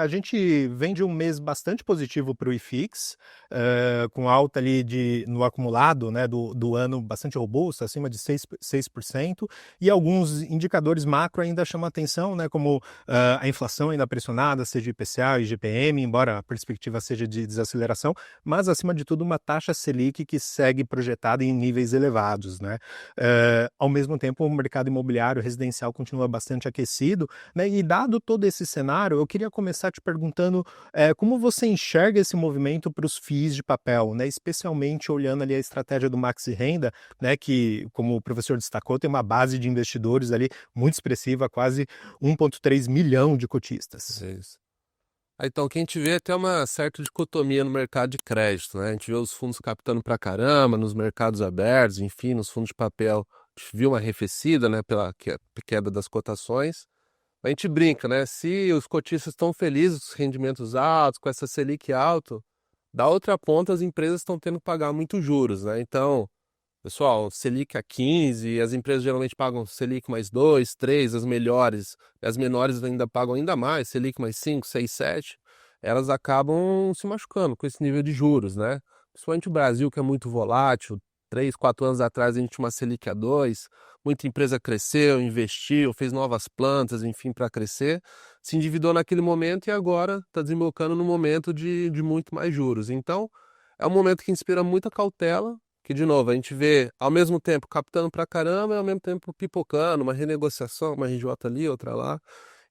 A gente vem de um mês bastante positivo para o IFIX, com alta ali no acumulado, né, do ano bastante robusta, acima de 6%, e alguns indicadores macro ainda chamam a atenção, né, como a inflação ainda pressionada, seja IPCA e IGPM, embora a perspectiva seja de desaceleração, mas acima de tudo uma taxa Selic que segue projetada em níveis elevados, né? Ao mesmo tempo, o mercado imobiliário residencial continua bastante aquecido, né? E dado todo esse cenário, eu queria começar te perguntando como você enxerga esse movimento para os FIIs de papel, né? Especialmente olhando ali a estratégia do Maxi Renda, né? Que, como o professor destacou, tem uma base de investidores ali muito expressiva, quase 1,3 milhão de cotistas. É isso. Então, o que a gente vê é até uma certa dicotomia no mercado de crédito, né? A gente vê os fundos captando pra caramba nos mercados abertos, enfim, nos fundos de papel. A gente viu uma arrefecida, né, pela queda das cotações. A gente brinca, né? Se os cotistas estão felizes com os rendimentos altos, com essa Selic alto, da outra ponta as empresas estão tendo que pagar muito juros, né? Então, pessoal, Selic a 15, as empresas geralmente pagam Selic mais 2, 3, as melhores, as menores ainda pagam ainda mais, Selic mais 5, 6, 7, elas acabam se machucando com esse nível de juros, né? Principalmente o Brasil, que é muito volátil, 3, 4 anos atrás a gente tinha uma Selic a 2, muita empresa cresceu, investiu, fez novas plantas, enfim, para crescer, se endividou naquele momento e agora está desembocando no momento de muito mais juros. Então, é um momento que inspira muita cautela, que, de novo, a gente vê ao mesmo tempo captando pra caramba e ao mesmo tempo pipocando, uma renegociação, uma RJ ali, outra lá.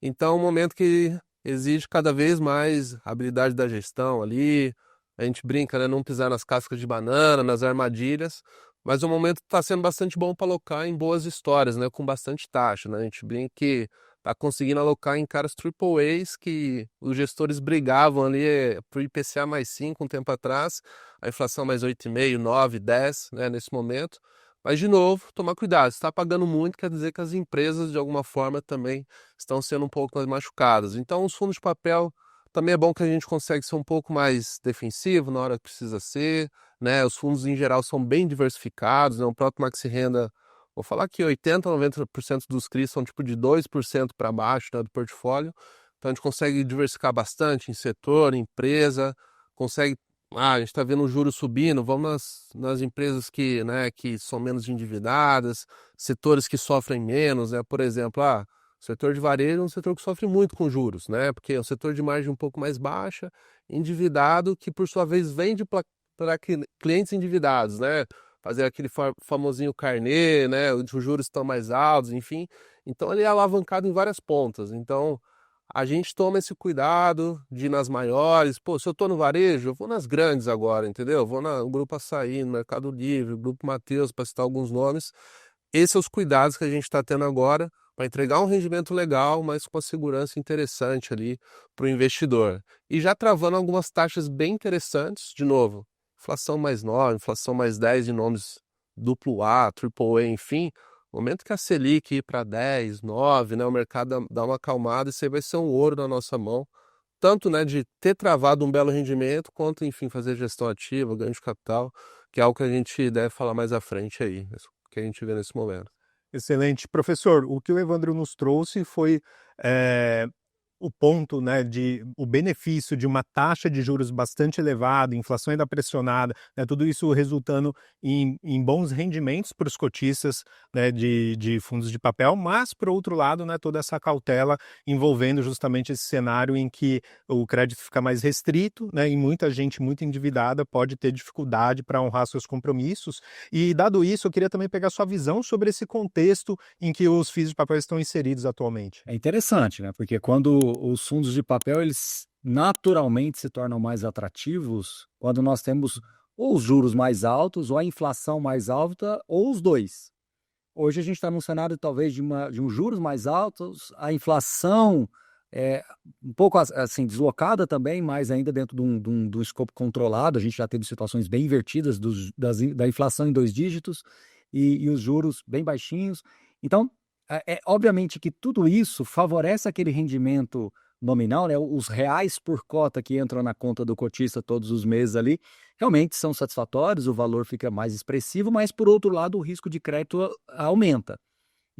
Então, é um momento que exige cada vez mais habilidade da gestão ali. A gente brinca, né? Não pisar nas cascas de banana, nas armadilhas. Mas o momento está sendo bastante bom para alocar em boas histórias, né? Com bastante taxa, né? A gente brinca que tá conseguindo alocar em caras triple A's que os gestores brigavam ali por IPCA mais 5 um tempo atrás, a inflação mais 8,5, 9, 10, né, nesse momento. Mas, de novo, tomar cuidado. Se está pagando muito, quer dizer que as empresas, de alguma forma, também estão sendo um pouco mais machucadas. Então, os fundos de papel também é bom que a gente consegue ser um pouco mais defensivo na hora que precisa ser, né? Os fundos, em geral, são bem diversificados, né? O próprio Maxi Renda, vou falar que 80, 90% dos CRIs são tipo de 2% para baixo, né, do portfólio. Então, a gente consegue diversificar bastante em setor, em empresa, consegue a gente está vendo o juros subindo, vamos nas empresas que, né, que são menos endividadas, setores que sofrem menos, né? Por exemplo, o setor de varejo é um setor que sofre muito com juros, né? Porque é um setor de margem um pouco mais baixa, endividado, que por sua vez vende para clientes endividados, né? Fazer aquele famosinho carnê, né? Os juros estão mais altos, enfim. Então ele é alavancado em várias pontas. Então a gente toma esse cuidado de ir nas maiores. Pô, se eu tô no varejo, eu vou nas grandes agora, entendeu? Eu vou no Grupo Açaí, no Mercado Livre, Grupo Mateus, para citar alguns nomes. Esses são os cuidados que a gente está tendo agora para entregar um rendimento legal, mas com uma segurança interessante ali para o investidor. E já travando algumas taxas bem interessantes, de novo, inflação mais 9, inflação mais 10 de nomes duplo A, triple A, enfim. No momento que a Selic ir para 10, 9, né, o mercado dá uma acalmada, isso aí vai ser um ouro na nossa mão. Tanto, né, de ter travado um belo rendimento, quanto, enfim, fazer gestão ativa, ganho de capital, que é algo que a gente deve falar mais à frente aí, que a gente vê nesse momento. Excelente. Professor, o que o Evandro nos trouxe foi o ponto, né, o benefício de uma taxa de juros bastante elevada, inflação ainda pressionada, né, tudo isso resultando em bons rendimentos para os cotistas, né, de fundos de papel, mas, por outro lado, né, toda essa cautela envolvendo justamente esse cenário em que o crédito fica mais restrito, né, e muita gente muito endividada pode ter dificuldade para honrar seus compromissos. E, dado isso, eu queria também pegar sua visão sobre esse contexto em que os FIIs de papel estão inseridos atualmente. É interessante, né? Porque quando os fundos de papel eles naturalmente se tornam mais atrativos quando nós temos ou os juros mais altos, ou a inflação mais alta, ou os dois. Hoje a gente está num cenário talvez de uns juros mais altos, a inflação é um pouco assim deslocada também, mas ainda dentro de um escopo controlado. A gente já teve situações bem invertidas da inflação em 2 dígitos e os juros bem baixinhos. Então, obviamente que tudo isso favorece aquele rendimento nominal, né? Os reais por cota que entram na conta do cotista todos os meses ali, realmente são satisfatórios, o valor fica mais expressivo, mas por outro lado o risco de crédito aumenta.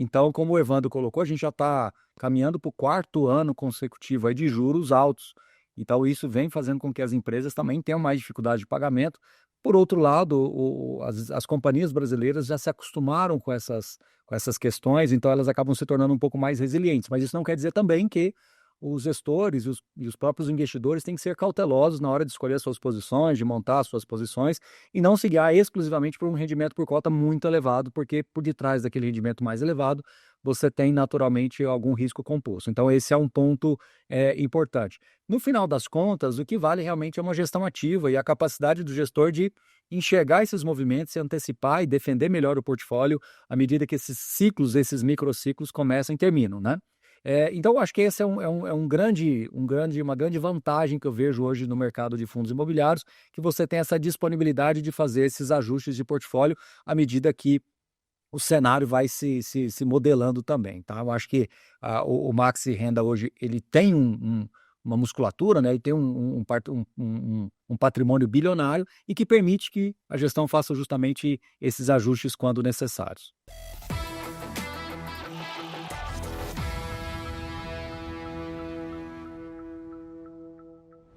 Então, como o Evandro colocou, a gente já está caminhando para o 4º ano consecutivo aí de juros altos. Então, isso vem fazendo com que as empresas também tenham mais dificuldade de pagamento. Por outro lado, as companhias brasileiras já se acostumaram com essas questões, então elas acabam se tornando um pouco mais resilientes. Mas isso não quer dizer também que os gestores e os próprios investidores têm que ser cautelosos na hora de escolher suas posições, de montar suas posições, e não se guiar exclusivamente por um rendimento por cota muito elevado, porque por detrás daquele rendimento mais elevado, você tem naturalmente algum risco composto. Então, esse é um ponto importante. No final das contas, o que vale realmente é uma gestão ativa e a capacidade do gestor de enxergar esses movimentos, se antecipar e defender melhor o portfólio à medida que esses ciclos, esses microciclos começam e terminam, né? Então, acho que esse é uma grande vantagem que eu vejo hoje no mercado de fundos imobiliários, que você tem essa disponibilidade de fazer esses ajustes de portfólio à medida que o cenário vai se modelando também, tá? Eu acho que o Maxi Renda hoje ele tem uma musculatura, né? Ele tem um patrimônio bilionário e que permite que a gestão faça justamente esses ajustes quando necessários.